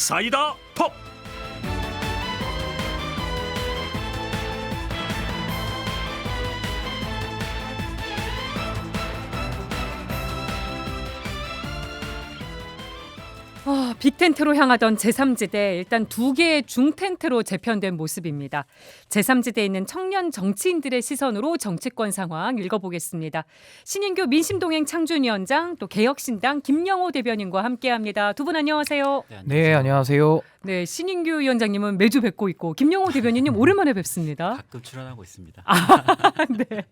사이다 팝. 빅텐트로 향하던 제3지대 일단 2개의 중텐트로 재편된 모습입니다. 제3지대에 있는 청년 정치인들의 시선으로 정치권 상황 읽어보겠습니다. 신인규 민심동행 창준위원장 또 개혁신당 김영호 대변인과 함께합니다. 두 분 안녕하세요. 네, 안녕하세요. 네, 신인규 위원장님은 매주 뵙고 있고 김영호 대변인님 오랜만에 뵙습니다. 가끔 출연하고 있습니다. 네.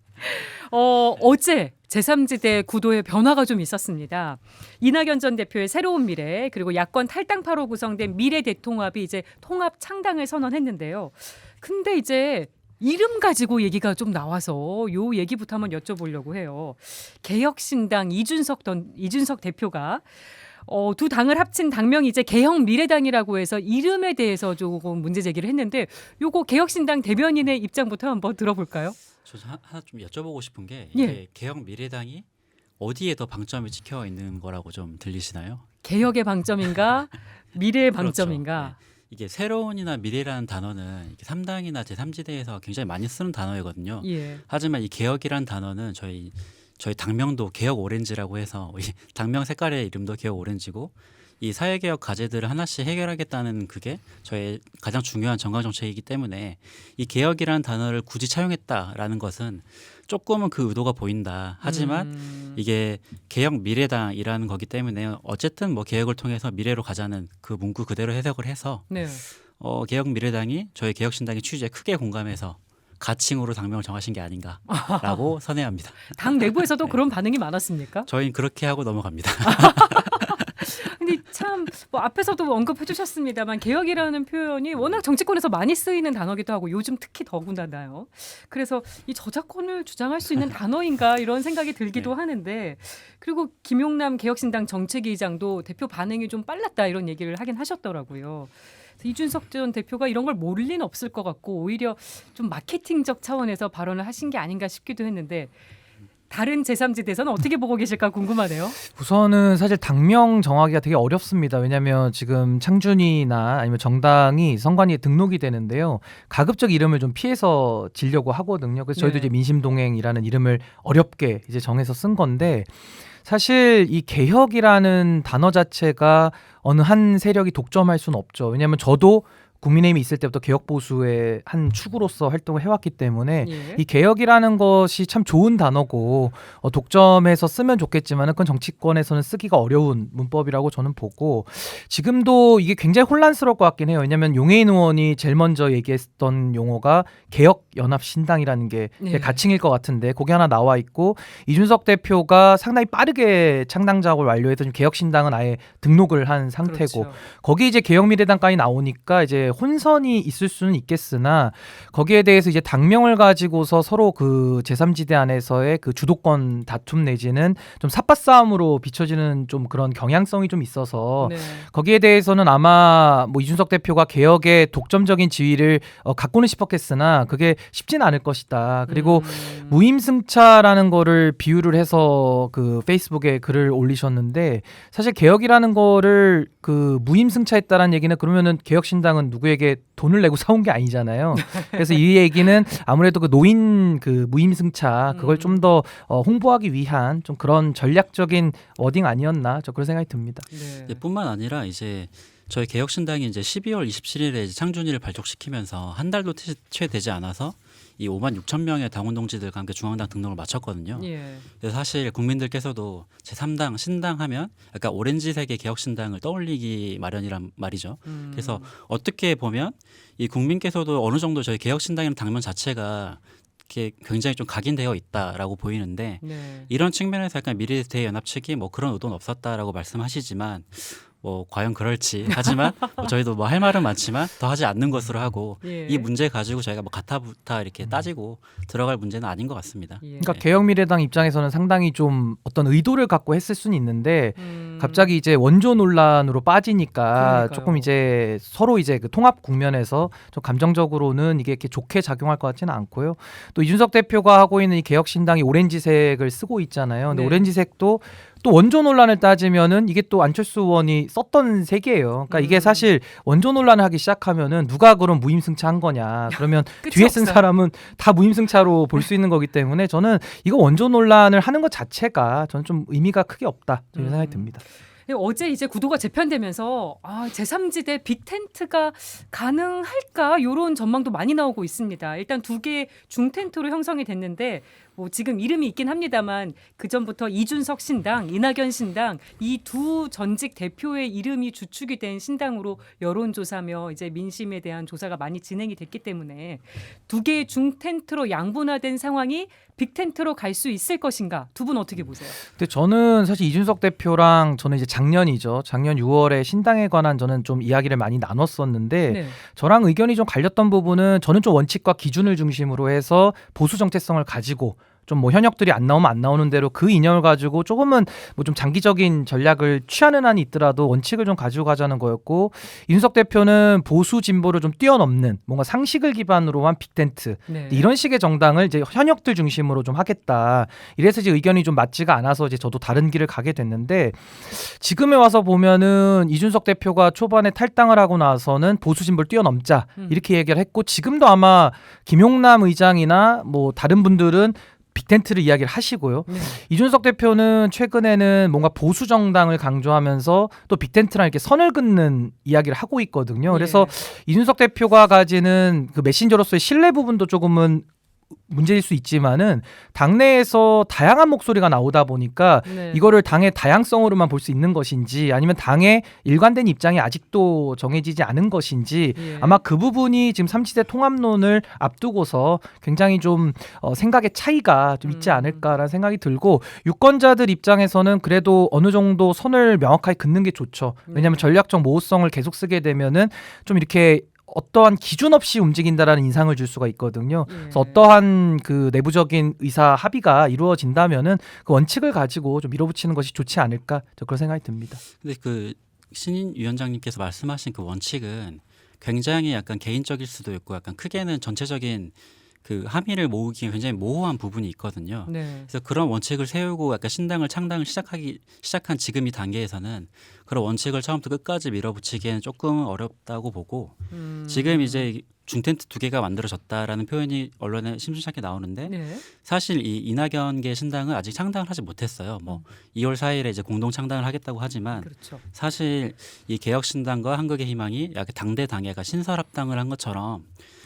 어제 제3지대 구도에 변화가 좀 있었습니다. 이낙연 전 대표의 새로운 미래 그리고 야권 탈당파로 구성된 미래대통합이 이제 통합 창당을 선언했는데요. 근데 이제 이름 가지고 얘기가 좀 나와서 요 얘기부터 한번 여쭤보려고 해요. 개혁신당 이준석 대표가 두 당을 합친 당명이 이제 개혁미래당이라고 해서 이름에 대해서 조금 문제 제기를 했는데 요거 개혁신당 대변인의 입장부터 한번 들어볼까요? 저 하나 좀 여쭤보고 싶은 게 이게 예. 개혁미래당이 어디에 더 방점이 찍혀 있는 거라고 좀 들리시나요? 개혁의 방점인가 미래의 그렇죠. 방점인가? 네. 이게 새로운이나 미래라는 단어는 이렇게 3당이나 제3지대에서 굉장히 많이 쓰는 단어이거든요. 예. 하지만 이 개혁이란 단어는 저희 당명도 개혁 오렌지라고 해서 이 당명 색깔의 이름도 개혁 오렌지고 이 사회개혁 과제들을 하나씩 해결하겠다는 그게 저의 가장 중요한 정강정책이기 때문에 이 개혁이라는 단어를 굳이 차용했다라는 것은 조금은 그 의도가 보인다. 하지만 이게 개혁 미래당이라는 거기 때문에 어쨌든 뭐 개혁을 통해서 미래로 가자는 그 문구 그대로 해석을 해서 네. 개혁 미래당이 저희 개혁신당의 취지에 크게 공감해서 가칭으로 당명을 정하신 게 아닌가라고 선회합니다. 당 내부에서도 그런 반응이 많았습니까? 저희는 그렇게 하고 넘어갑니다. 근데 참 뭐 앞에서도 언급해 주셨습니다만 개혁이라는 표현이 워낙 정치권에서 많이 쓰이는 단어기도 하고 요즘 특히 더군다나요. 그래서 이 저작권을 주장할 수 있는 단어인가 이런 생각이 들기도 네. 하는데 그리고 김용남 개혁신당 정책위의장도 대표 반응이 좀 빨랐다 이런 얘기를 하긴 하셨더라고요. 이준석 전 대표가 이런 걸 모를 리는 없을 것 같고 오히려 좀 마케팅적 차원에서 발언을 하신 게 아닌가 싶기도 했는데 다른 제3지대에서는 어떻게 보고 계실까 궁금하네요. 우선은 사실 당명 정하기가 되게 어렵습니다. 왜냐하면 지금 창준이나 아니면 정당이 선관위에 등록이 되는데요. 가급적 이름을 좀 피해서 지려고 하거든요. 그래서 저희도 네. 이제 민심동행이라는 이름을 어렵게 이제 정해서 쓴 건데 사실 이 개혁이라는 단어 자체가 어느 한 세력이 독점할 수는 없죠. 왜냐하면 저도 국민의힘이 있을 때부터 개혁보수의 한 축으로서 활동을 해왔기 때문에 예. 이 개혁이라는 것이 참 좋은 단어고 독점해서 쓰면 좋겠지만 그건 정치권에서는 쓰기가 어려운 문법이라고 저는 보고 지금도 이게 굉장히 혼란스러울 것 같긴 해요. 왜냐하면 용해인 의원이 제일 먼저 얘기했던 용어가 개혁연합신당이라는 게 네. 가칭일 것 같은데 거기 하나 나와 있고 이준석 대표가 상당히 빠르게 창당 작업을 완료해서 지금 개혁신당은 아예 등록을 한 상태고 그렇죠. 거기 이제 개혁미래당까지 나오니까 이제 혼선이 있을 수는 있겠으나 거기에 대해서 이제 당명을 가지고서 서로 그 제3지대 안에서의 그 주도권 다툼 내지는 좀 삿바싸움으로 비춰지는 좀 그런 경향성이 좀 있어서 네. 거기에 대해서는 아마 뭐 이준석 대표가 개혁의 독점적인 지위를 갖고는 싶었겠으나 그게 쉽지는 않을 것이다. 그리고 무임승차라는 거를 비유를 해서 그 페이스북에 글을 올리셨는데 사실 개혁이라는 거를 그 무임승차했다라는 얘기는 그러면은 개혁신당은 누구에게 돈을 내고 사온 게 아니잖아요. 그래서 이 얘기는 아무래도 그 노인 그 무임승차 그걸 좀 더 홍보하기 위한 좀 그런 전략적인 워딩 아니었나 저 그런 생각이 듭니다. 네. 뿐만 아니라 이제 저희 개혁신당이 이제 12월 27일에 이제 창준이를 발족시키면서 한 달도 채 되지 않아서 이 5만 6천 명의 당원 동지들과 함께 중앙당 등록을 마쳤거든요. 예. 그래서 사실 국민들께서도 제3당 신당 하면 약간 오렌지색의 개혁신당을 떠올리기 마련이란 말이죠. 그래서 어떻게 보면 이 국민께서도 어느 정도 저희 개혁신당이라는 당면 자체가 이렇게 굉장히 좀 각인되어 있다라고 보이는데 네. 이런 측면에서 약간 미래대연합 측이 뭐 그런 의도는 없었다라고 말씀하시지만 뭐 과연 그럴지 하지만 뭐 저희도 뭐 할 말은 많지만 더 하지 않는 것으로 하고 예. 이 문제 가지고 저희가 뭐 가타부타 이렇게 따지고 들어갈 문제는 아닌 것 같습니다. 예. 그러니까 개혁미래당 입장에서는 상당히 좀 어떤 의도를 갖고 했을 수는 있는데 갑자기 이제 원조 논란으로 빠지니까 그러니까요. 조금 이제 서로 이제 그 통합 국면에서 좀 감정적으로는 이게 이렇게 좋게 작용할 것 같지는 않고요. 또 이준석 대표가 하고 있는 이 개혁신당이 오렌지색을 쓰고 있잖아요. 근데 네. 오렌지색도 또 원조 논란을 따지면은 이게 또 안철수 의원이 썼던 색이에요. 그러니까 이게 사실 원조 논란을 하기 시작하면은 누가 그럼 무임승차한 거냐. 그러면 끝이 뒤에 쓴 없어요. 사람은 다 무임승차로 볼 수 있는 거기 때문에 저는 이거 원조 논란을 하는 것 자체가 저는 좀 의미가 크게 없다. 저는 생각이 듭니다. 어제 이제 구도가 재편되면서 제3지대 빅텐트가 가능할까 이런 전망도 많이 나오고 있습니다. 일단 두 개의 중텐트로 형성이 됐는데 뭐 지금 이름이 있긴 합니다만 그 전부터 이준석 신당, 이낙연 신당 이 두 전직 대표의 이름이 주축이 된 신당으로 여론조사며 이제 민심에 대한 조사가 많이 진행이 됐기 때문에 두 개의 중텐트로 양분화된 상황이 빅텐트로 갈 수 있을 것인가? 두 분 어떻게 보세요? 근데 저는 사실 이준석 대표랑 저는 이제 작년이죠. 작년 6월에 신당에 관한 저는 좀 이야기를 많이 나눴었는데 네. 저랑 의견이 좀 갈렸던 부분은 저는 좀 원칙과 기준을 중심으로 해서 보수 정체성을 가지고 좀 뭐 현역들이 안 나오면 안 나오는 대로 그 이념을 가지고 조금은 뭐 좀 장기적인 전략을 취하는 한이 있더라도 원칙을 좀 가지고 가자는 거였고 이준석 대표는 보수 진보를 좀 뛰어넘는 뭔가 상식을 기반으로 한 빅텐트 네. 이런 식의 정당을 이제 현역들 중심으로 좀 하겠다. 이래서 이제 의견이 좀 맞지가 않아서 이제 저도 다른 길을 가게 됐는데 지금에 와서 보면은 이준석 대표가 초반에 탈당을 하고 나서는 보수 진보를 뛰어넘자 이렇게 얘기를 했고 지금도 아마 김용남 의장이나 뭐 다른 분들은 빅텐트를 이야기를 하시고요. 네. 이준석 대표는 최근에는 뭔가 보수 정당을 강조하면서 또 빅텐트랑 이렇게 선을 긋는 이야기를 하고 있거든요. 그래서 이준석 대표가 가지는 그 메신저로서의 신뢰 부분도 조금은 문제일 수 있지만은 당내에서 다양한 목소리가 나오다 보니까 네. 이거를 당의 다양성으로만 볼 수 있는 것인지 아니면 당의 일관된 입장이 아직도 정해지지 않은 것인지 예. 아마 그 부분이 지금 삼지대 통합론을 앞두고서 굉장히 좀 생각의 차이가 좀 있지 않을까라는 생각이 들고 유권자들 입장에서는 그래도 어느 정도 선을 명확하게 긋는 게 좋죠. 왜냐하면 전략적 모호성을 계속 쓰게 되면은 좀 이렇게 어떠한 기준 없이 움직인다라는 인상을 줄 수가 있거든요. 그래서 어떠한 그 내부적인 의사 합의가 이루어진다면은 그 원칙을 가지고 좀 밀어붙이는 것이 좋지 않을까 저 그런 생각이 듭니다. 근데 그 신인 위원장님께서 말씀하신 그 원칙은 굉장히 약간 개인적일 수도 있고 약간 크게는 전체적인 그 함의를 모으기 굉장히 모호한 부분이 있거든요. 네. 그래서 그런 원칙을 세우고 약간 신당을 창당을 시작한 지금 이 단계에서는 그런 원칙을 처음부터 끝까지 밀어붙이기에는 조금 어렵다고 보고 지금 이제 중텐트 두 개가 만들어졌다라는 표현이 언론에 심심찮게 나오는데 네. 사실 이 이낙연계 신당은 아직 창당을 하지 못했어요. 뭐 2월 4일에 이제 공동 창당을 하겠다고 하지만 그렇죠. 사실 이 개혁신당과 한국의 희망이 약간 당대 당회가 신설합당을 한 것처럼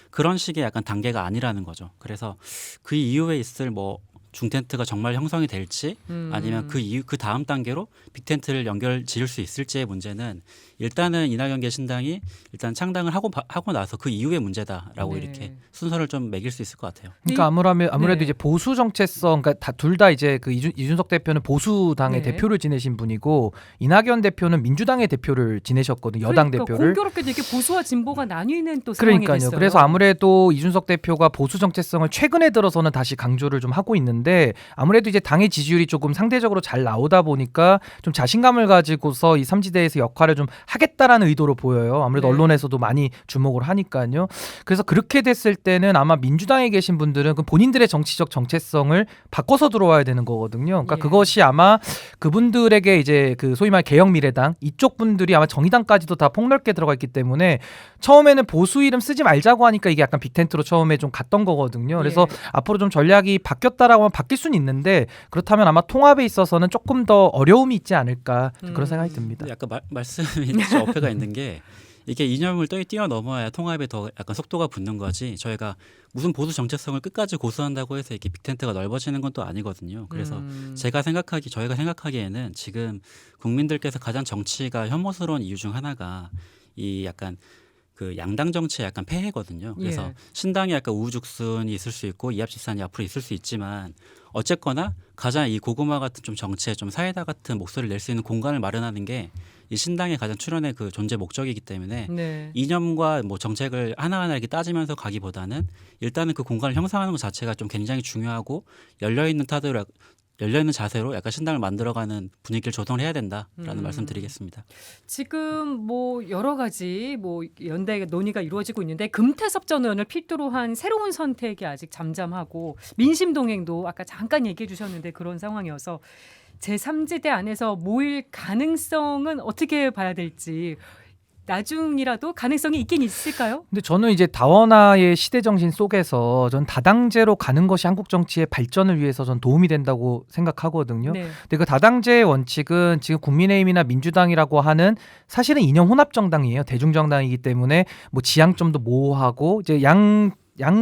그런 식의 약간 단계가 아니라는 거죠. 그래서 그 이후에 있을 뭐 중텐트가 정말 형성이 될지 아니면 그 다음 단계로 빅텐트를 연결 지을 수 있을지의 문제는 일단은 이낙연계 신당이 일단 창당을 하고 나서 그 이후의 문제다라고 네. 이렇게 순서를 좀 매길 수 있을 것 같아요. 그러니까 아무래도 네. 이제 보수 정체성, 그러니까 둘 다 이제 그 이준석 대표는 보수당의 네. 대표를 지내신 분이고 이낙연 대표는 민주당의 대표를 지내셨거든요. 여당 그러니까 대표를. 공교롭게도 이렇게 보수와 진보가 나뉘는 또 상황이 그러니까요. 됐어요. 그래서 아무래도 이준석 대표가 보수 정체성을 최근에 들어서는 다시 강조를 좀 하고 있는데 아무래도 이제 당의 지지율이 조금 상대적으로 잘 나오다 보니까 좀 자신감을 가지고서 이 삼지대에서 역할을 좀 하겠다라는 의도로 보여요. 아무래도 네. 언론에서도 많이 주목을 하니까요. 그래서 그렇게 됐을 때는 아마 민주당에 계신 분들은 그 본인들의 정치적 정체성을 바꿔서 들어와야 되는 거거든요. 그러니까 예. 그것이 아마 그분들에게 이제 그 소위 말 개혁미래당 이쪽 분들이 아마 정의당까지도 다 폭넓게 들어가 있기 때문에 처음에는 보수 이름 쓰지 말자고 하니까 이게 약간 빅텐트로 처음에 좀 갔던 거거든요. 그래서 예. 앞으로 좀 전략이 바뀌었다라고 하면 바뀔 수는 있는데 그렇다면 아마 통합에 있어서는 조금 더 어려움이 있지 않을까 그런 생각이 듭니다. 근데 약간 말씀이 좀 어폐가 있는 게 이게 이념을 뛰어넘어야 통합에 더 약간 속도가 붙는 거지 저희가 무슨 보수 정체성을 끝까지 고수한다고 해서 이렇게 빅텐트가 넓어지는 건 또 아니거든요. 그래서 저희가 생각하기에는 지금 국민들께서 가장 정치가 혐오스러운 이유 중 하나가 이 약간 그 양당 정치의 약간 폐해거든요. 그래서 예. 신당이 약간 우후죽순이 있을 수 있고 이합집산이 앞으로 있을 수 있지만 어쨌거나 가장 이 고구마 같은 좀 정치에 좀 사이다 같은 목소리를 낼 수 있는 공간을 마련하는 게 이 신당의 가장 출연의 그 존재 목적이기 때문에 네. 이념과 뭐 정책을 하나하나 이렇게 따지면서 가기보다는 일단은 그 공간을 형성하는 것 자체가 좀 굉장히 중요하고 열려있는 자세로 약간 신당을 만들어가는 분위기를 조성을 해야 된다라는 말씀드리겠습니다. 지금 뭐 여러 가지 뭐 연대 논의가 이루어지고 있는데 금태섭 전 의원을 필두로 한 새로운 선택이 아직 잠잠하고 민심 동행도 아까 잠깐 얘기해 주셨는데 그런 상황이어서 제3지대 안에서 모일 가능성은 어떻게 봐야 될지 나중이라도 가능성이 있긴 있을까요? 근데 저는 이제 다원화의 시대 정신 속에서 전 다당제로 가는 것이 한국 정치의 발전을 위해서 전 도움이 된다고 생각하거든요. 네. 근데 그 다당제의 원칙은 지금 국민의힘이나 민주당이라고 하는 사실은 이념 혼합 정당이에요. 대중정당이기 때문에 뭐 지향점도 모호하고 이제 양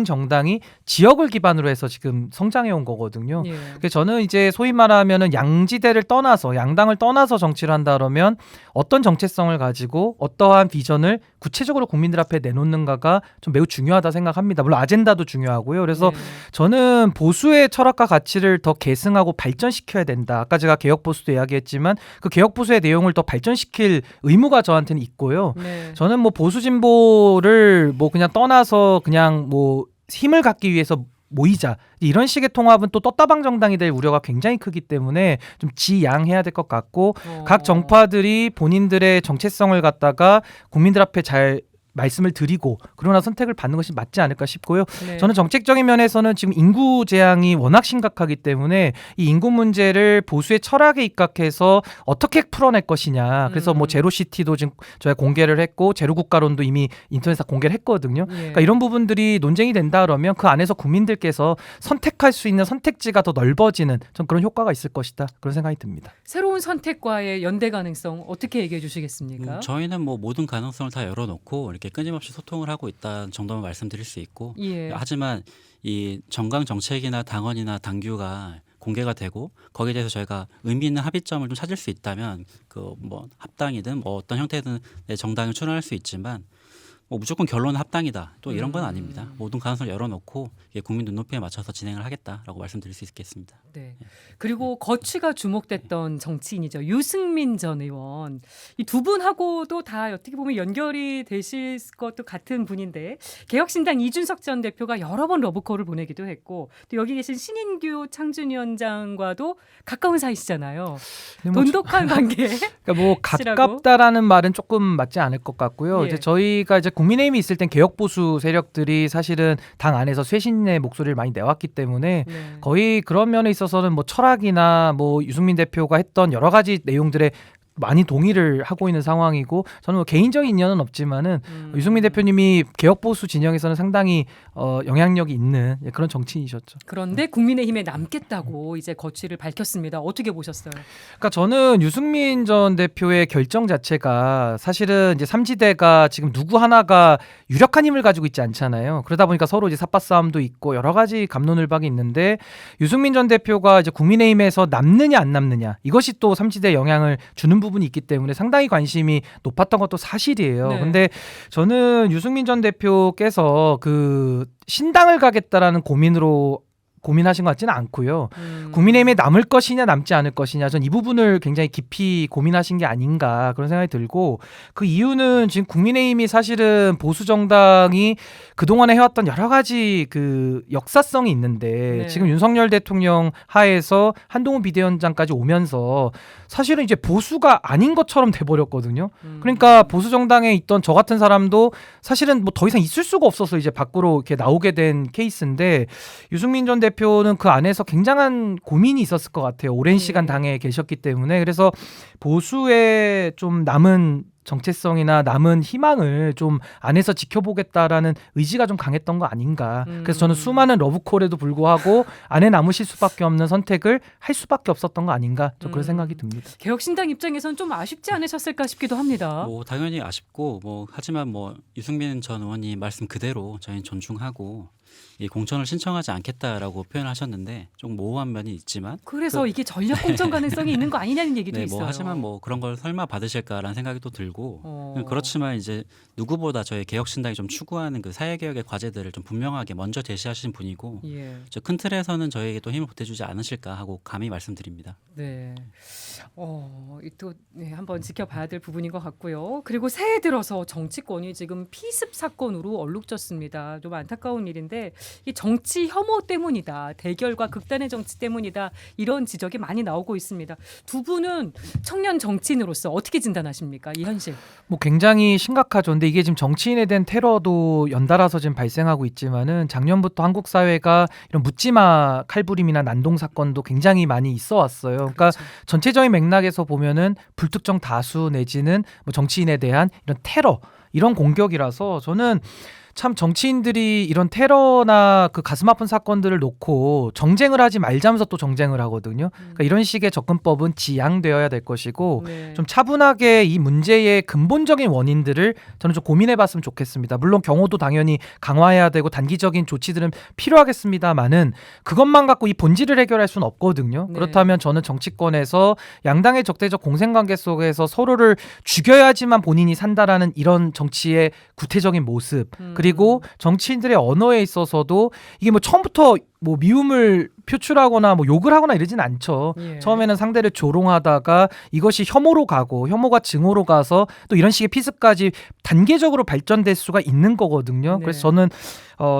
정당이 지역을 기반으로 해서 지금 성장해 온 거거든요. 예. 그래서 저는 이제 소위 말하면은 양지대를 떠나서 양당을 떠나서 정치를 한다 그러면 어떤 정체성을 가지고 어떠한 비전을 구체적으로 국민들 앞에 내놓는가가 좀 매우 중요하다 생각합니다. 물론 아젠다도 중요하고요. 그래서 네. 저는 보수의 철학과 가치를 더 계승하고 발전시켜야 된다. 아까 제가 개혁 보수도 이야기했지만 그 개혁 보수의 내용을 더 발전시킬 의무가 저한테는 있고요. 네. 저는 뭐 보수 진보를 뭐 그냥 떠나서 그냥 뭐 힘을 갖기 위해서 모이자 이런 식의 통합은 또 떴다방 정당이 될 우려가 굉장히 크기 때문에 좀 지양해야 될 것 같고 각 정파들이 본인들의 정체성을 갖다가 국민들 앞에 잘 말씀을 드리고 그러나 선택을 받는 것이 맞지 않을까 싶고요. 네. 저는 정책적인 면에서는 지금 인구 재앙이 워낙 심각하기 때문에 이 인구 문제를 보수의 철학에 입각해서 어떻게 풀어낼 것이냐. 그래서 뭐 제로시티도 지금 저희가 공개를 했고 제로국가론도 이미 인터넷에 공개를 했거든요. 예. 그러니까 이런 부분들이 논쟁이 된다 그러면 그 안에서 국민들께서 선택할 수 있는 선택지가 더 넓어지는 전 그런 효과가 있을 것이다. 그런 생각이 듭니다. 새로운 선택과의 연대 가능성 어떻게 얘기해 주시겠습니까? 저희는 뭐 모든 가능성을 다 열어놓고 이렇게 끊임없이 소통을 하고 있다는 정도만 말씀드릴 수 있고 예. 하지만 이 정강 정책이나 당원이나 당규가 공개가 되고 거기에 대해서 저희가 의미 있는 합의점을 좀 찾을 수 있다면 그 뭐 합당이든 뭐 어떤 형태든 내 정당을 출연할 수 있지만 뭐 무조건 결론은 합당이다 또 이런 건 아닙니다. 모든 가능성을 열어놓고 이게 국민 눈높이에 맞춰서 진행을 하겠다라고 말씀드릴 수 있겠습니다. 네. 그리고 거취가 주목됐던 정치인이죠. 유승민 전 의원. 이 두 분하고도 다 어떻게 보면 연결이 되실 것도 같은 분인데 개혁신당 이준석 전 대표가 여러 번 러브콜을 보내기도 했고 또 여기 계신 신인규 창준위원장과도 가까운 사이시잖아요. 근데 뭐 돈독한 관계. 그러니까 뭐 가깝다라는 말은 조금 맞지 않을 것 같고요. 예. 이제 저희가 이제 국민의힘이 있을 땐 개혁 보수 세력들이 사실은 당 안에서 쇄신의 목소리를 많이 내왔기 때문에 네. 거의 그런 면에 있어서는 뭐 철학이나 뭐 유승민 대표가 했던 여러 가지 내용들에 많이 동의를 하고 있는 상황이고 저는 뭐 개인적인 인연은 없지만은 유승민 대표님이 개혁 보수 진영에서는 상당히 영향력이 있는 그런 정치인이셨죠. 그런데 국민의힘에 남겠다고 이제 거취를 밝혔습니다. 어떻게 보셨어요? 그러니까 저는 유승민 전 대표의 결정 자체가 사실은 이제 삼지대가 지금 누구 하나가 유력한 힘을 가지고 있지 않잖아요. 그러다 보니까 서로 이제 삿바 싸움도 있고 여러 가지 갑론을박이 있는데 유승민 전 대표가 이제 국민의힘에서 남느냐 안 남느냐 이것이 또 삼지대에 영향을 주는 부분이 있기 때문에 상당히 관심이 높았던 것도 사실이에요. 네. 근데 저는 유승민 전 대표께서 그 신당을 가겠다라는 고민하신 것 같지는 않고요. 국민의힘에 남을 것이냐 남지 않을 것이냐 전 이 부분을 굉장히 깊이 고민하신 게 아닌가 그런 생각이 들고 그 이유는 지금 국민의힘이 사실은 보수 정당이 그동안에 해왔던 여러 가지 그 역사성이 있는데 네. 지금 윤석열 대통령 하에서 한동훈 비대위원장까지 오면서 사실은 이제 보수가 아닌 것처럼 돼버렸거든요. 그러니까 보수 정당에 있던 저 같은 사람도 사실은 뭐 더 이상 있을 수가 없어서 이제 밖으로 이렇게 나오게 된 케이스인데 유승민 전 대표는 그 안에서 굉장한 고민이 있었을 것 같아요. 오랜 시간 당에 계셨기 때문에 그래서 보수의 좀 남은 정체성이나 남은 희망을 좀 안에서 지켜보겠다라는 의지가 좀 강했던 거 아닌가. 그래서 저는 수많은 러브콜에도 불구하고 안에 남으실 수밖에 없는 선택을 할 수밖에 없었던 거 아닌가. 저 그런 생각이 듭니다. 개혁신당 입장에서는 좀 아쉽지 않으셨을까 싶기도 합니다. 뭐 당연히 아쉽고 뭐 하지만 뭐 유승민 전 의원님 말씀 그대로 저희는 존중하고 이 공천을 신청하지 않겠다라고 표현하셨는데 좀 모호한 면이 있지만 그래서 이게 전략 공천 가능성이 있는 거 아니냐는 얘기도 네, 있어요. 뭐 하지만 뭐 그런 걸 설마 받으실까라는 생각이 또 들고 그렇지만 이제 누구보다 저희 개혁신당이 좀 추구하는 그 사회개혁의 과제들을 좀 분명하게 먼저 제시하신 분이고 예. 저 큰 틀에서는 저희에게 또 힘을 보태주지 않으실까 하고 감히 말씀드립니다. 네. 또 네, 한번 지켜봐야 될 부분인 것 같고요. 그리고 새해 들어서 정치권이 지금 피습 사건으로 얼룩졌습니다. 좀 안타까운 일인데 이 정치 혐오 때문이다. 대결과 극단의 정치 때문이다. 이런 지적이 많이 나오고 있습니다. 두 분은 청년 정치인으로서 어떻게 진단하십니까? 이 현실. 현실. 뭐 굉장히 심각하죠. 근데 이게 지금 정치인에 대한 테러도 연달아서 지금 발생하고 있지만은 작년부터 한국 사회가 이런 묻지마 칼부림이나 난동 사건도 굉장히 많이 있어 왔어요. 그러니까 그렇죠. 전체적인 맥락에서 보면은 불특정 다수 내지는 뭐 정치인에 대한 이런 테러, 이런 공격이라서 저는 참 정치인들이 이런 테러나 그 가슴 아픈 사건들을 놓고 정쟁을 하지 말자면서 또 정쟁을 하거든요. 그러니까 이런 식의 접근법은 지양되어야 될 것이고 네. 좀 차분하게 이 문제의 근본적인 원인들을 저는 좀 고민해봤으면 좋겠습니다. 물론 경호도 당연히 강화해야 되고 단기적인 조치들은 필요하겠습니다만은 그것만 갖고 이 본질을 해결할 수는 없거든요. 네. 그렇다면 저는 정치권에서 양당의 적대적 공생관계 속에서 서로를 죽여야지만 본인이 산다라는 이런 정치의 구태적인 모습, 그리고 정치인들의 언어에 있어서도 이게 뭐 처음부터 뭐 미움을 표출하거나 뭐 욕을 하거나 이러진 않죠. 예. 처음에는 상대를 조롱하다가 이것이 혐오로 가고 혐오가 증오로 가서 또 이런 식의 피습까지 단계적으로 발전될 수가 있는 거거든요. 네. 그래서 저는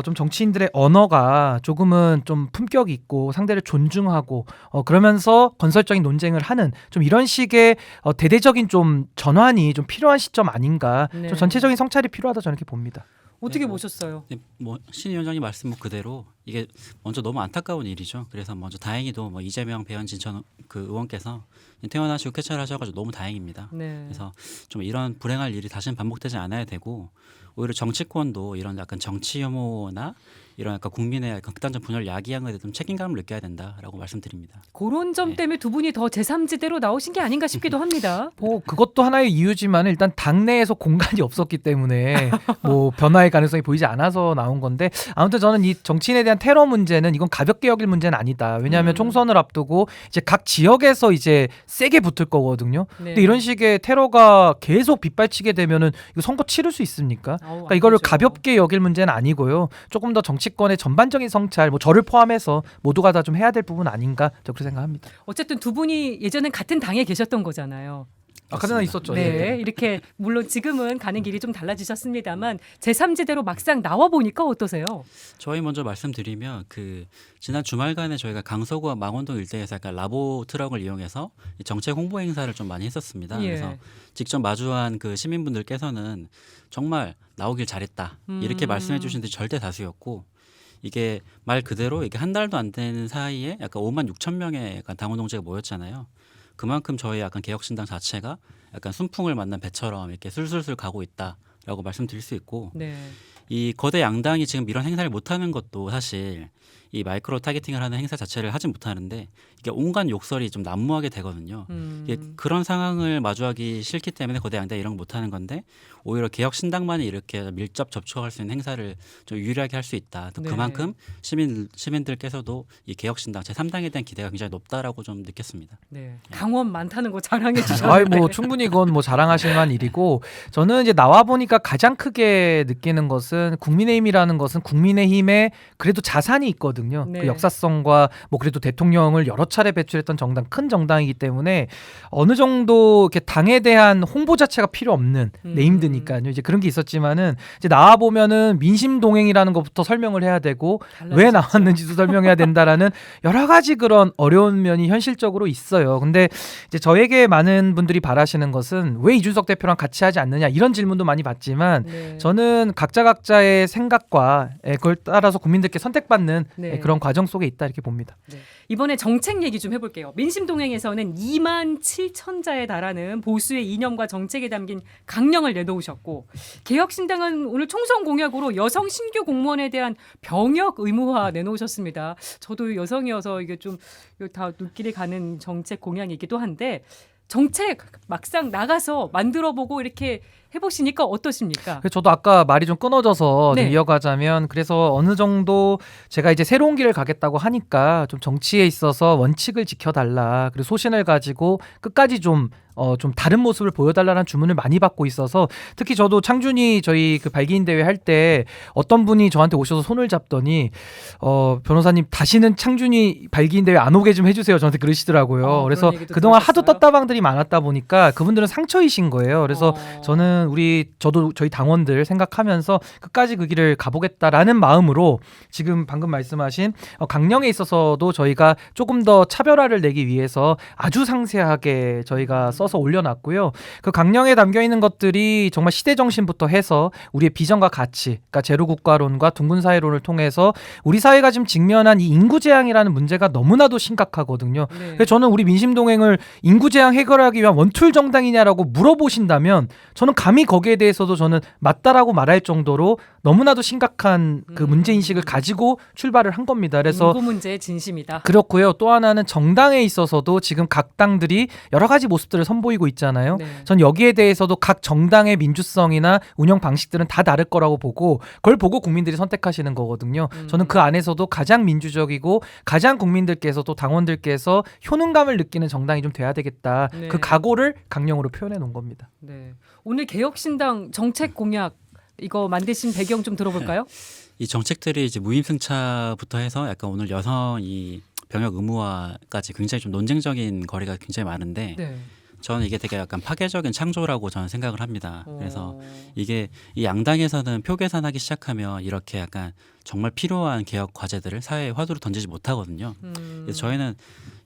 좀 정치인들의 언어가 조금은 좀 품격 있고 상대를 존중하고 그러면서 건설적인 논쟁을 하는 좀 이런 식의 대대적인 좀 전환이 좀 필요한 시점 아닌가. 네. 좀 전체적인 성찰이 필요하다 저는 이렇게 봅니다. 어떻게 네, 뭐, 보셨어요? 네, 뭐 신 위원장님 말씀 그대로 이게 먼저 너무 안타까운 일이죠. 그래서 먼저 다행히도 뭐 이재명, 배현진 전 그 의원께서 퇴원하시고 쾌차하셔가지고 너무 다행입니다. 네. 그래서 좀 이런 불행할 일이 다시는 반복되지 않아야 되고 오히려 정치권도 이런 약간 정치 혐오나 이런 약간 국민의 약간 극단적 분열 야기하는 데 좀 책임감을 느껴야 된다라고 말씀드립니다. 그런 점 네. 때문에 두 분이 더 제3지대로 나오신 게 아닌가 싶기도 합니다. 뭐 그것도 하나의 이유지만 일단 당내에서 공간이 없었기 때문에 뭐 변화의 가능성이 보이지 않아서 나온 건데 아무튼 저는 이 정치인에 대한 테러 문제는 이건 가볍게 여길 문제는 아니다. 왜냐하면 총선을 앞두고 이제 각 지역에서 이제 세게 붙을 거거든요. 네. 근데 이런 식의 테러가 계속 빗발치게 되면은 이거 선거 치를 수 있습니까? 그러니까 이거를 가볍게 여길 문제는 아니고요. 조금 더 정치권의 전반적인 성찰, 뭐 저를 포함해서 모두가 다 좀 해야 될 부분 아닌가 저 그렇게 생각합니다. 어쨌든 두 분이 예전엔 같은 당에 계셨던 거잖아요. 아까 전에 있었죠. 네, 이렇게 물론 지금은 가는 길이 좀 달라지셨습니다만 제3지대로 막상 나와 보니까 어떠세요? 저희 먼저 말씀드리면 그 지난 주말간에 저희가 강서구와 망원동 일대에서 약간 라보 트럭을 이용해서 이 정책 홍보 행사를 좀 많이 했었습니다. 예. 그래서 직접 마주한 그 시민분들께서는 정말 나오길 잘했다 이렇게 말씀해 주신 분들이 절대 다수였고 이게 말 그대로 이게 한 달도 안 되는 사이에 약간 5만 6천 명의 약간 당원 동지가 모였잖아요. 그만큼 저희 약간 개혁신당 자체가 약간 순풍을 만난 배처럼 이렇게 술술술 가고 있다라고 말씀드릴 수 있고 네. 이 거대 양당이 지금 이런 행사를 못하는 것도 사실 이 마이크로 타겟팅을 하는 행사 자체를 하진 못하는데 이게 온갖 욕설이 좀 난무하게 되거든요. 이게 그런 상황을 마주하기 싫기 때문에 거대 양당이 이런 거 못하는 건데 오히려 개혁신당만이 이렇게 밀접 접촉할 수 있는 행사를 좀 유리하게 할 수 있다. 또 네. 그만큼 시민들께서도 이 개혁신당 제3당에 대한 기대가 굉장히 높다라고 좀 느꼈습니다. 네. 강원 많다는 거 자랑해 아이 주셨는데. 뭐 충분히 그건 뭐 자랑하실 만한 일이고 저는 이제 나와 보니까 가장 크게 느끼는 것은 국민의힘이라는 것은 국민의힘에 그래도 자산이 있거든요. 네. 그 역사성과 뭐 그래도 대통령을 여러 차례 배출했던 정당 큰 정당이기 때문에 어느 정도 이렇게 당에 대한 홍보 자체가 필요 없는 네임드니까요. 이제 그런 게 있었지만은 이제 나와 보면은 민심 동행이라는 것부터 설명을 해야 되고 왜 나왔는지도 설명해야 된다라는 여러 가지 그런 어려운 면이 현실적으로 있어요. 근데 이제 저에게 많은 분들이 바라시는 것은 왜 이준석 대표랑 같이 하지 않느냐 이런 질문도 많이 받지만 네. 저는 각자의 생각과 그걸 따라서 국민들께 선택받는 네. 그런 과정 속에 있다 이렇게 봅니다. 네. 이번에 정책 얘기 좀 해볼게요. 민심동행에서는 2만 7천 자에 달하는 보수의 이념과 정책에 담긴 강령을 내놓으셨고 개혁신당은 오늘 총선 공약으로 여성 신규 공무원에 대한 병역 의무화 내놓으셨습니다. 저도 여성이어서 이게 좀 다 눈길이 가는 정책 공약이기도 한데 정책 막상 나가서 만들어보고 이렇게 해보시니까 어떠십니까? 그래서 저도 아까 말이 좀 끊어져서 네. 좀 이어가자면 그래서 어느 정도 제가 이제 새로운 길을 가겠다고 하니까 좀 정치에 있어서 원칙을 지켜달라 그리고 소신을 가지고 끝까지 좀 다른 모습을 보여달라는 주문을 많이 받고 있어서 특히 저도 창준이 저희 그 발기인 대회 할 때 어떤 분이 저한테 오셔서 손을 잡더니 변호사님 다시는 창준이 발기인 대회 안 오게 좀 해주세요 저한테 그러시더라고요. 그래서 그런 얘기도 그동안 하도 들으셨어요? 떴다방들이 많았다 보니까 그분들은 상처이신 거예요. 그래서 저는 저도 저희 당원들 생각하면서 끝까지 그 길을 가보겠다라는 마음으로 지금 방금 말씀하신 강령에 있어서도 저희가 조금 더 차별화를 내기 위해서 아주 상세하게 저희가 써 써서 올려놨고요. 그 강령에 담겨 있는 것들이 정말 시대 정신부터 해서 우리의 비전과 가치, 그러니까 제로국가론과 둥근사회론을 통해서 우리 사회가 지금 직면한 이 인구재앙이라는 문제가 너무나도 심각하거든요. 네. 그래서 저는 우리 민심동행을 인구재앙 해결하기 위한 원툴 정당이냐라고 물어보신다면 저는 감히 거기에 대해서도 저는 맞다라고 말할 정도로 너무나도 심각한 그 문제인식을 가지고 출발을 한 겁니다. 그래서 인구 문제의 진심이다. 그렇고요. 또 하나는 정당에 있어서도 지금 각 당들이 여러 가지 모습들을 선보이고 있잖아요. 네. 전 여기에 대해서도 각 정당의 민주성이나 운영 방식들은 다 다를 거라고 보고 그걸 보고 국민들이 선택하시는 거거든요. 저는 그 안에서도 가장 민주적이고 가장 국민들께서도 당원들께서 효능감을 느끼는 정당이 좀 돼야 되겠다. 네. 그 각오를 강령으로 표현해 놓은 겁니다. 네. 오늘 개혁신당 정책 공약 이거 만드신 배경 좀 들어볼까요? 이 정책들이 이제 무임승차부터 해서 약간 오늘 여성 이 병역 의무화까지 굉장히 좀 논쟁적인 거리가 굉장히 많은데 네. 저는 이게 되게 약간 파괴적인 창조라고 저는 생각을 합니다. 그래서 어. 이게 이 양당에서는 표 계산하기 시작하면 이렇게 약간 정말 필요한 개혁 과제들을 사회에 화두로 던지지 못하거든요. 그래서 저희는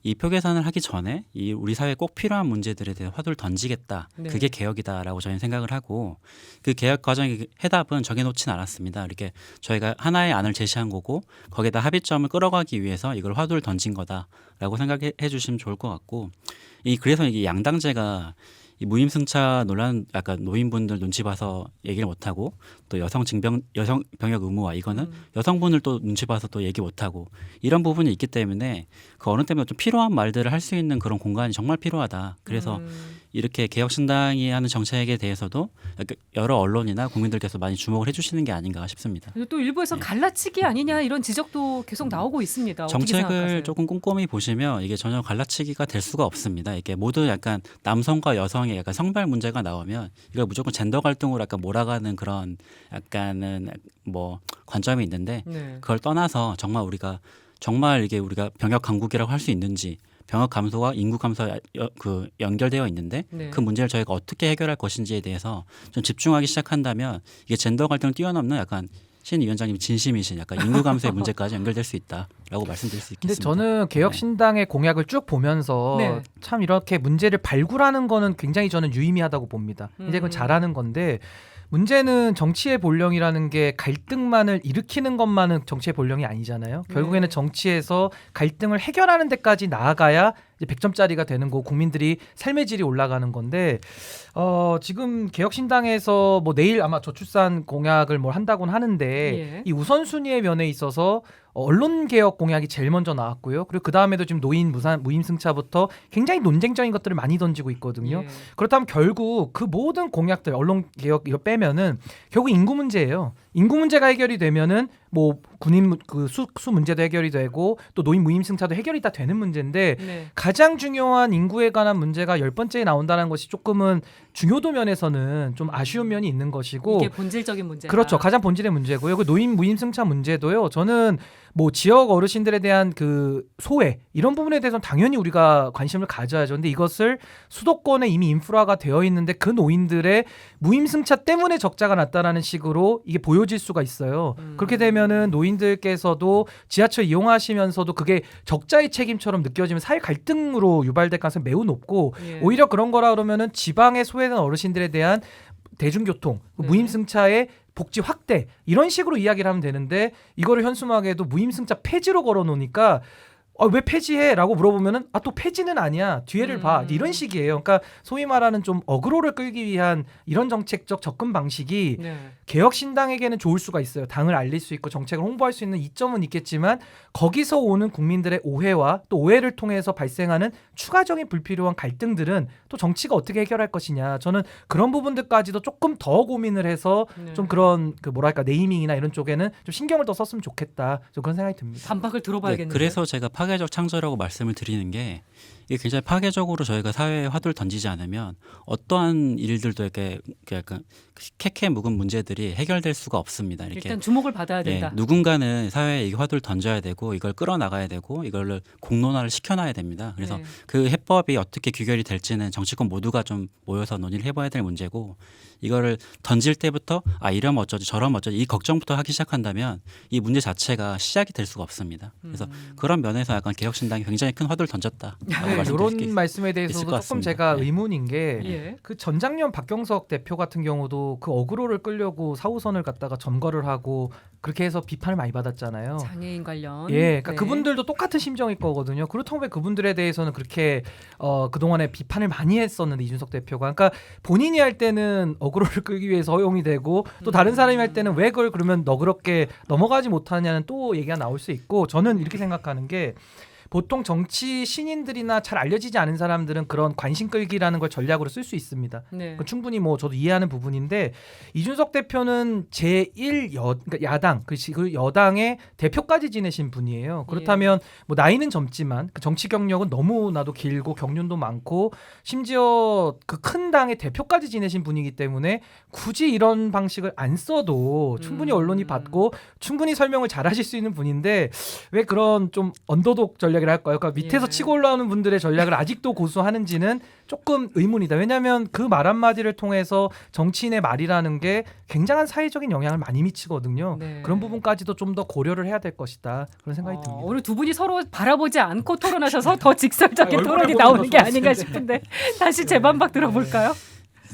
이 표 계산을 하기 전에 이 우리 사회에 꼭 필요한 문제들에 대해 화두를 던지겠다. 네. 그게 개혁이다라고 저희는 생각을 하고 그 개혁 과정의 해답은 정해놓진 않았습니다. 이렇게 저희가 하나의 안을 제시한 거고 거기에다 합의점을 끌어가기 위해서 이걸 화두를 던진 거다라고 생각해 주시면 좋을 것 같고 그래서 이게 양당제가 이 무임승차 논란 약간 노인분들 눈치 봐서 얘기를 못하고 또 여성 병역 의무화 이거는 여성분을 또 눈치 봐서 또 얘기 못하고 이런 부분이 있기 때문에 그 어느 때문에 좀 필요한 말들을 할 수 있는 그런 공간이 정말 필요하다. 그래서 이렇게 개혁신당이 하는 정책에 대해서도 여러 언론이나 국민들께서 많이 주목을 해주시는 게 아닌가 싶습니다. 그리고 또 일부에서 갈라치기 아니냐 이런 지적도 계속 나오고 있습니다. 어떻게 정책을 생각하세요? 조금 꼼꼼히 보시면 이게 전혀 갈라치기가 될 수가 없습니다. 이게 모두 약간 남성과 여성의 약간 성별 문제가 나오면 이걸 무조건 젠더 갈등으로 약간 몰아가는 그런 약간은 뭐 관점이 있는데 네. 그걸 떠나서 정말 이게 우리가 병역 강국이라고 할 수 있는지 병역 감소와 인구 감소가 연결되어 있는데 네. 그 문제를 저희가 어떻게 해결할 것인지에 대해서 좀 집중하기 시작한다면 이게 젠더 갈등을 뛰어넘는 약간 신 위원장님이 진심이신 약간 인구 감소의 문제까지 연결될 수 있다라고 말씀드릴 수 근데 있겠습니다. 저는 개혁신당의 공약을 쭉 보면서 네. 참 이렇게 문제를 발굴하는 거는 굉장히 저는 유의미하다고 봅니다. 이제 그건 잘하는 건데 문제는 정치의 본령이라는 게 갈등만을 일으키는 것만은 정치의 본령이 아니잖아요. 결국에는 네. 정치에서 갈등을 해결하는 데까지 나아가야 이제 100점짜리가 되는 거고 국민들이 삶의 질이 올라가는 건데 지금 개혁신당에서 뭐 내일 아마 저출산 공약을 뭘 한다고는 하는데 예. 이 우선순위의 면에 있어서 언론개혁 공약이 제일 먼저 나왔고요. 그리고 그 다음에도 지금 노인 무임승차부터 굉장히 논쟁적인 것들을 많이 던지고 있거든요. 예. 그렇다면 결국 그 모든 공약들 언론개혁 이거 빼면은 결국 인구 문제예요. 인구 문제가 해결이 되면은 뭐 군인 그 수 문제도 해결이 되고 또 노인 무임승차도 해결이 다 되는 문제인데 네. 가장 중요한 인구에 관한 문제가 10번째에 나온다는 것이 조금은 중요도 면에서는 좀 아쉬운 면이 있는 것이고 이게 본질적인 문제다. 그렇죠. 가장 본질의 문제고요. 그 노인 무임승차 문제도요. 저는 뭐 지역 어르신들에 대한 그 소외 이런 부분에 대해서는 당연히 우리가 관심을 가져야죠. 근데 이것을 수도권에 이미 인프라가 되어 있는데 그 노인들의 무임승차 때문에 적자가 났다라는 식으로 이게 보여질 수가 있어요. 그렇게 되면은 노인들께서도 지하철 이용하시면서도 그게 적자의 책임처럼 느껴지면 사회 갈등으로 유발될 가능성이 매우 높고 예. 오히려 그런 거라 그러면은 지방에 소외된 어르신들에 대한 대중교통, 네. 무임승차의 복지 확대 이런 식으로 이야기를 하면 되는데 이거를 현수막에도 무임승차 폐지로 걸어놓으니까 왜 폐지해?라고 물어보면은 또 폐지는 아니야 뒤에를 봐 이런 식이에요. 그러니까 소위 말하는 좀 어그로를 끌기 위한 이런 정책적 접근 방식이 네. 개혁신당에게는 좋을 수가 있어요. 당을 알릴 수 있고 정책을 홍보할 수 있는 이점은 있겠지만 거기서 오는 국민들의 오해와 또 오해를 통해서 발생하는 추가적인 불필요한 갈등들은 또 정치가 어떻게 해결할 것이냐. 저는 그런 부분들까지도 조금 더 고민을 해서 네. 좀 그런 그 뭐랄까 네이밍이나 이런 쪽에는 좀 신경을 더 썼으면 좋겠다. 좀 그런 생각이 듭니다. 반박을 들어봐야겠네요. 그래서 제가 파괴적 창조라고 말씀을 드리는 게 이게 굉장히 파괴적으로 저희가 사회에 화두를 던지지 않으면 어떠한 일들도 이렇게 약간 캐캐 묵은 문제들이 해결될 수가 없습니다. 이렇게 일단 주목을 받아야 된다. 누군가는 사회에 이 화두를 던져야 되고 이걸 끌어나가야 되고 이걸 공론화를 시켜놔야 됩니다. 그래서 네. 그 해법이 어떻게 규결이 될지는 정치권 모두가 좀 모여서 논의를 해봐야 될 문제고 이거를 던질 때부터 이러면 어쩌지 저러면 어쩌지 이 걱정부터 하기 시작한다면 이 문제 자체가 시작이 될 수가 없습니다. 그래서 그런 면에서 약간 개혁신당이 굉장히 큰 화두를 던졌다라고 말씀드릴 게 이런 말씀에 대해서도 있을 것 조금 같습니다. 제가 네. 의문인 게 예. 그 전장년 박경석 대표 같은 경우도 그 어그로를 끌려고 사후선을 갖다가 점거를 하고 그렇게 해서 비판을 많이 받았잖아요. 장애인 관련. 예, 그러니까 네. 그분들도 똑같은 심정일 거거든요. 그렇다고 왜 그분들에 대해서는 그렇게 그동안에 비판을 많이 했었는데 이준석 대표가, 그러니까 본인이 할 때는 어그로를 끌기 위해서 허용이 되고 또 다른 사람이 할 때는 왜 그걸 그러면 너그럽게 넘어가지 못하냐는 또 얘기가 나올 수 있고, 저는 이렇게 생각하는 게 보통 정치 신인들이나 잘 알려지지 않은 사람들은 그런 관심 끌기라는 걸 전략으로 쓸 수 있습니다. 네. 그 충분히 뭐 저도 이해하는 부분인데, 이준석 대표는 그러니까 야당 그 여당의 대표까지 지내신 분이에요. 그렇다면 뭐 나이는 젊지만 그 정치 경력은 너무나도 길고 경륜도 많고 심지어 그 큰 당의 대표까지 지내신 분이기 때문에 굳이 이런 방식을 안 써도 충분히 언론이 받고 충분히 설명을 잘하실 수 있는 분인데 왜 그런 좀 언더독 전략을 할까요? 그러니까 밑에서 예. 치고 올라오는 분들의 전략을 아직도 고수하는지는 조금 의문이다. 왜냐하면 그 말 한마디를 통해서 정치인의 말이라는 게 굉장한 사회적인 영향을 많이 미치거든요. 네. 그런 부분까지도 좀 더 고려를 해야 될 것이다. 그런 생각이 듭니다. 오늘 두 분이 서로 바라보지 않고 토론하셔서 더 직설적인 얼굴을 토론이 보고 나오는 게 더 아닌가 좋았을 싶은데 다시 재반박 들어볼까요?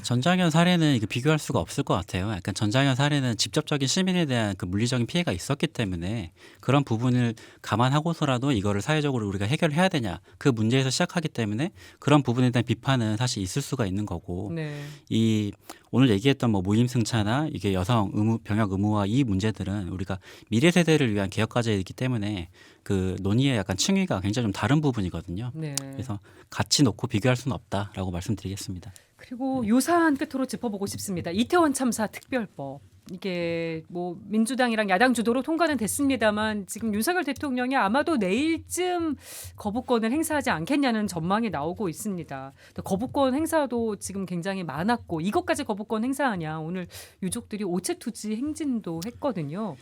전장현 사례는 이거 비교할 수가 없을 것 같아요. 약간 전장현 사례는 직접적인 시민에 대한 그 물리적인 피해가 있었기 때문에 그런 부분을 감안하고서라도 이거를 사회적으로 우리가 해결해야 되냐, 그 문제에서 시작하기 때문에 그런 부분에 대한 비판은 사실 있을 수가 있는 거고, 네. 이 오늘 얘기했던 뭐 무임승차나 이게 여성 병역 의무화 이 문제들은 우리가 미래 세대를 위한 개혁 과제이기 때문에 그 논의의 약간 층위가 굉장히 좀 다른 부분이거든요. 네. 그래서 같이 놓고 비교할 수는 없다라고 말씀드리겠습니다. 그리고 요사안 끝으로 짚어보고 싶습니다. 이태원 참사 특별법. 이게 뭐 민주당이랑 야당 주도로 통과는 됐습니다만 지금 윤석열 대통령이 아마도 내일쯤 거부권을 행사하지 않겠냐는 전망이 나오고 있습니다. 거부권 행사도 지금 굉장히 많았고 이것까지 거부권 행사하냐, 오늘 유족들이 오체투지 행진도 했거든요.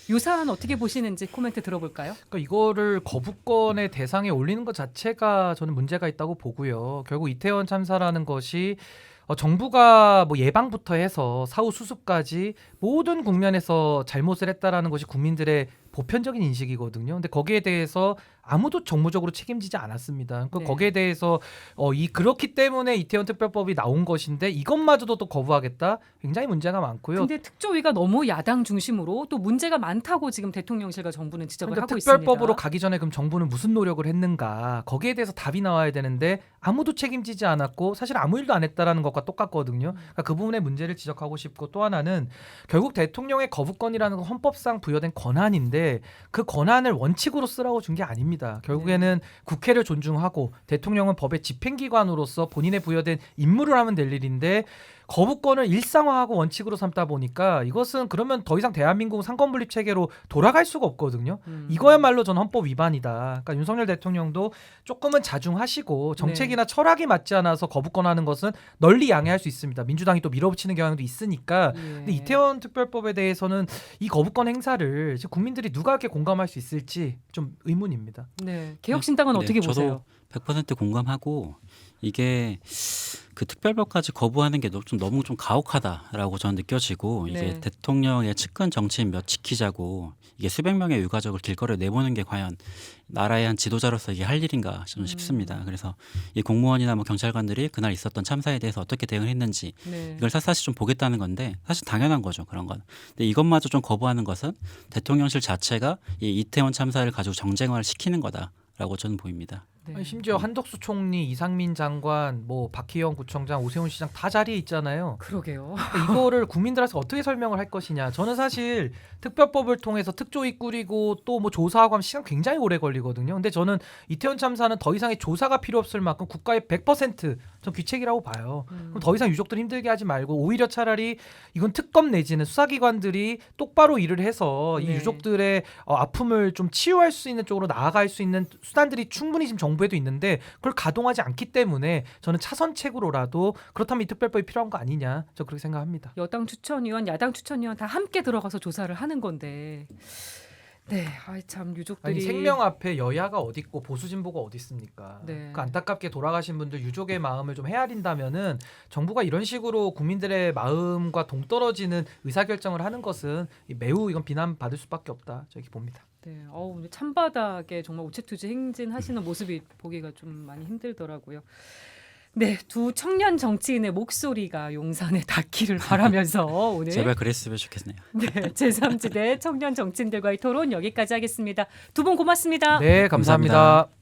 요사안 어떻게 보시는지 코멘트 들어볼까요? 그러니까 이거를 거부권의 대상에 올리는 것 자체가 저는 문제가 있다고 보고요. 결국 이태원 참사라는 것이 정부가 뭐 예방부터 해서 사후 수습까지 모든 국면에서 잘못을 했다라는 것이 국민들의 보편적인 인식이거든요. 근데 거기에 대해서 아무도 정무적으로 책임지지 않았습니다. 그러니까 네. 거기에 대해서 그렇기 때문에 이태원 특별법이 나온 것인데 이것마저도 또 거부하겠다? 굉장히 문제가 많고요. 근데 특조위가 너무 야당 중심으로 또 문제가 많다고 지금 대통령실과 정부는 지적을 그러니까 하고 특별법으로 있습니다. 가기 전에 그럼 정부는 무슨 노력을 했는가? 거기에 대해서 답이 나와야 되는데 아무도 책임지지 않았고 사실 아무 일도 안 했다라는 것과 똑같거든요. 그러니까 그 부분의 문제를 지적하고 싶고, 또 하나는 결국 대통령의 거부권이라는 건 헌법상 부여된 권한인데 그 권한을 원칙으로 쓰라고 준 게 아닙니다. 결국에는 국회를 존중하고 대통령은 법의 집행기관으로서 본인의 부여된 임무를 하면 될 일인데 거부권을 일상화하고 원칙으로 삼다 보니까 이것은 그러면 더 이상 대한민국 상권분립 체계로 돌아갈 수가 없거든요. 이거야말로 전 헌법 위반이다. 그러니까 윤석열 대통령도 조금은 자중하시고 정책이나 철학이 맞지 않아서 거부권하는 것은 널리 양해할 수 있습니다. 민주당이 또 밀어붙이는 경향도 있으니까. 근데 이태원 특별법에 대해서는 이 거부권 행사를 지금 국민들이 누가 이렇게 공감할 수 있을지 좀 의문입니다. 네. 개혁신당은 네, 어떻게 보세요? 저도 100% 공감하고, 이게 그 특별법까지 거부하는 게 좀 너무 좀 가혹하다라고 저는 느껴지고, 이게 네. 대통령의 측근 정치인 몇 지키자고 이게 수백 명의 유가족을 길거리에 내보는 게 과연 나라의 한 지도자로서 이게 할 일인가 저는 싶습니다. 그래서 이 공무원이나 뭐 경찰관들이 그날 있었던 참사에 대해서 어떻게 대응을 했는지 네. 이걸 사실 좀 보겠다는 건데, 사실 당연한 거죠, 그런 건. 근데 이것마저 좀 거부하는 것은 대통령실 자체가 이 이태원 참사를 가지고 정쟁화를 시키는 거다라고 저는 보입니다. 네. 아니, 심지어 한덕수 총리, 이상민 장관, 뭐 박희영 구청장, 오세훈 시장 다 자리에 있잖아요. 그러게요. 그러니까 이거를 국민들한테 어떻게 설명을 할 것이냐. 저는 사실 특별법을 통해서 특조위 꾸리고 또 뭐 조사하고 하면 시간 굉장히 오래 걸리거든요. 근데 저는 이태원 참사는 더 이상의 조사가 필요 없을 만큼 국가의 100% 귀책이라고 봐요. 그럼 더 이상 유족들 힘들게 하지 말고 오히려 차라리 이건 특검 내지는 수사기관들이 똑바로 일을 해서 이 네. 유족들의 아픔을 좀 치유할 수 있는 쪽으로 나아갈 수 있는 수단들이 충분히 지금 정부에도 있는데 그걸 가동하지 않기 때문에 저는 차선책으로라도 그렇다면 이 특별법이 필요한 거 아니냐, 저 그렇게 생각합니다. 여당 추천위원, 야당 추천위원 다 함께 들어가서 조사를 하는 건데. 네, 참 유족들이 아니 생명 앞에 여야가 어디 있고 보수 진보가 어디 있습니까? 네. 그 안타깝게 돌아가신 분들 유족의 마음을 좀 헤아린다면은 정부가 이런 식으로 국민들의 마음과 동떨어지는 의사결정을 하는 것은 매우 이건 비난받을 수밖에 없다. 저기 봅니다. 네, 근데 찬바닥에 정말 우체투지 행진하시는 모습이 보기가 좀 많이 힘들더라고요. 네, 두 청년 정치인의 목소리가 용산에 닿기를 바라면서 오늘 제발 그랬으면 좋겠네요. 네, 제3지대 청년 정치인들과의 토론 여기까지 하겠습니다. 두 분 고맙습니다. 네, 감사합니다. 감사합니다.